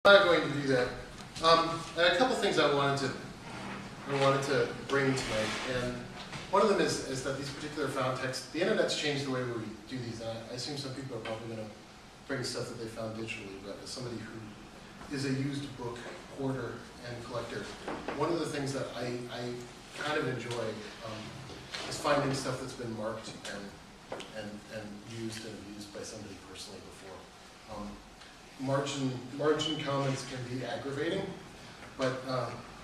I'm not going to do that. And a couple things I wanted to bring tonight, and one of them is that these particular found texts, the internet's changed the way we do these. I assume some people are probably going to bring stuff that they found digitally, but as somebody who is a used book hoarder and collector, one of the things that I kind of enjoy is finding stuff that's been marked and used and abused by somebody personally before. Margin comments can be aggravating, but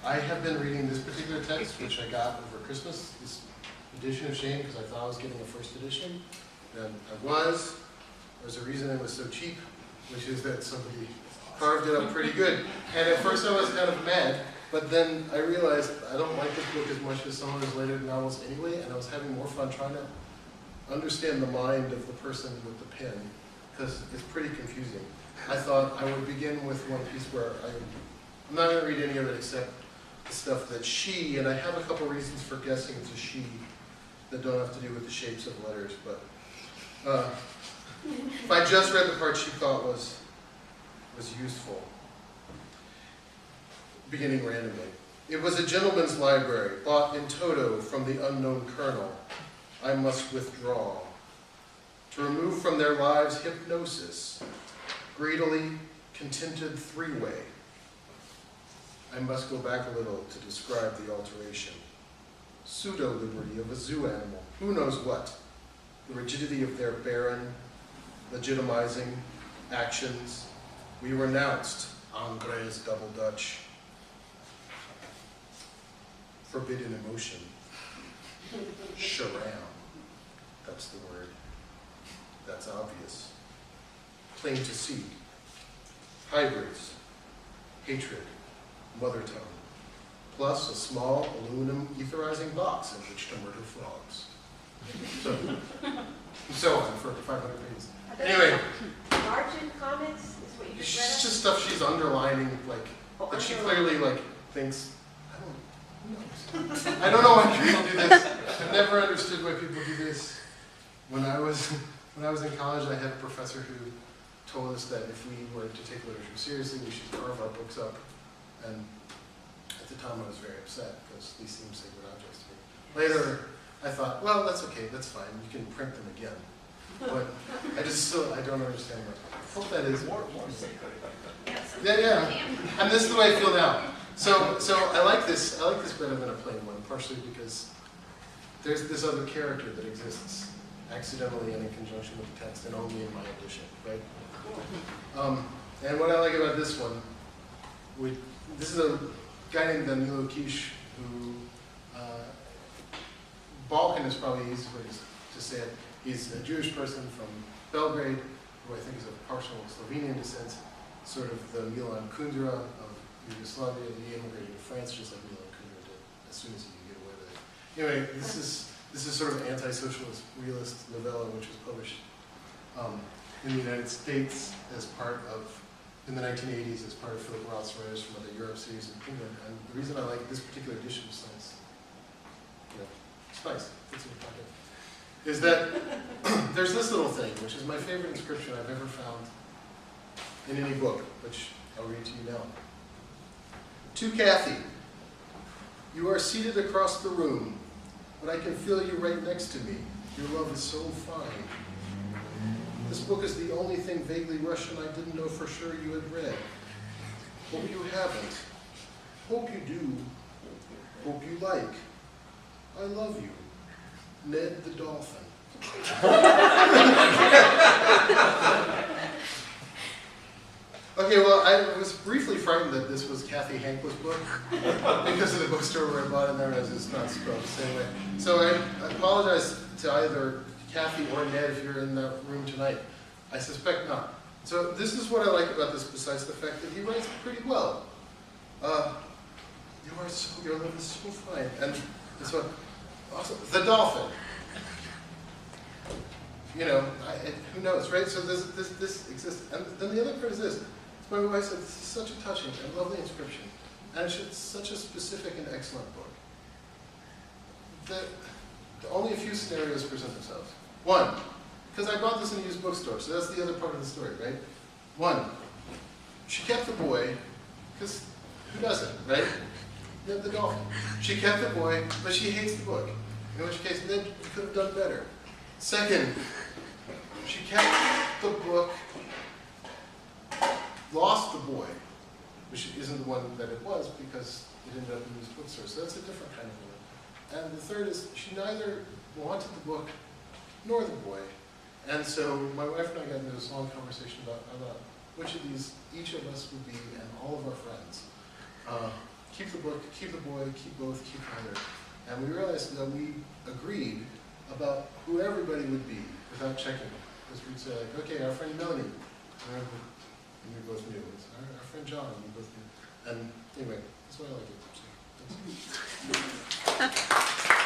I have been reading this particular text, which I got over Christmas, this edition of Shame, because I thought I was getting a first edition, and I was. There's a reason it was so cheap, which is that somebody carved it up pretty good. And at first I was kind of mad, but then I realized I don't like this book as much as some of his later novels anyway, and I was having more fun trying to understand the mind of the person with the pen, because it's pretty confusing. I thought I would begin with one piece where I'm not going to read any of it except the stuff that she, and I have a couple reasons for guessing it's a she that don't have to do with the shapes of letters, but if I just read the part she thought was useful, beginning randomly. It was a gentleman's library, bought in toto from the unknown colonel. I must withdraw. To remove from their lives hypnosis, greedily contented three-way. I must go back a little to describe the alteration. Pseudo-liberty of a zoo animal, who knows what? The rigidity of their barren, legitimizing actions. We renounced Angres double Dutch. Forbidden emotion. Charam. That's the word. That's obvious. Claim to seed. Hybrids. Hatred. Mother tongue. Plus a small aluminum etherizing box in which to murder frogs. So on for 500 pages. Anyway. Margin comments is what you just read? It's just stuff she's underlining, like, that she clearly, like, thinks, I don't know why people do this. I've never understood why people do this. When I was in college, I had a professor who told us that if we were to take literature seriously, we should carve our books up. And at the time, I was very upset because these seemed sacred objects to me. Later, I thought, well, that's okay, that's fine. You can print them again. But I don't understand that. I hope that is more sacred. Yeah. And this is the way I feel now. So I like this better than a plain one, partially because there's this other character that exists accidentally and in conjunction with the text and only in my edition, right? And what I like about this one, this is a guy named Danilo Kish who, Balkan is probably the easiest way to say it. He's a Jewish person from Belgrade, who I think is of partial Slovenian descent, sort of the Milan Kundera of Yugoslavia. He immigrated to France just like Milan Kundera did, as soon as he could get away with it. Anyway, this is sort of anti-socialist realist novella, which was published in the United States as part of, in the 1980s, as part of Philip Roth's writers from other Europe cities in England. And the reason I like this particular edition is nice. It's nice. It's in your pocket. Is that there's this little thing, which is my favorite inscription I've ever found in any book, which I'll read to you now. To Kathy, you are seated across the room, but I can feel you right next to me. Your love is so fine. This book is the only thing vaguely Russian I didn't know for sure you had read. Hope you haven't. Hope you do. Hope you like. I love you. Ned the Dolphin. Okay, well, I was briefly frightened that this was Kathy Hankl's book because of the bookstore where I bought it, and it's not spelled the same way. So I apologize to either Kathy or Ned if you're in that room tonight. I suspect not. So this is what I like about this, besides the fact that he writes pretty well. Your love is so fine, and it's what. Also, the dolphin. Who knows, right? So this exists. And then the other part is this. My wife said, this is such a touching and lovely inscription. And it's such a specific and excellent book. That only a few scenarios present themselves. One, because I bought this in a used bookstore, so that's the other part of the story, right? One, she kept the boy, because who doesn't, right? The dolphin. She kept the boy, but she hates the book. In which case, then you could have done better. Second, she kept the book, lost the boy, which isn't the one that it was because it ended up in this bookstore. So that's a different kind of woman. And the third is she neither wanted the book nor the boy. And so my wife and I got into this long conversation about which of these each of us would be and all of our friends. Keep the book, keep the boy, keep both, keep neither. And we realized that we agreed about who everybody would be without checking. Because we'd say like, okay, our friend Melanie, and we both knew. Our friend John, we both knew. And anyway, that's why I like it. So, thanks.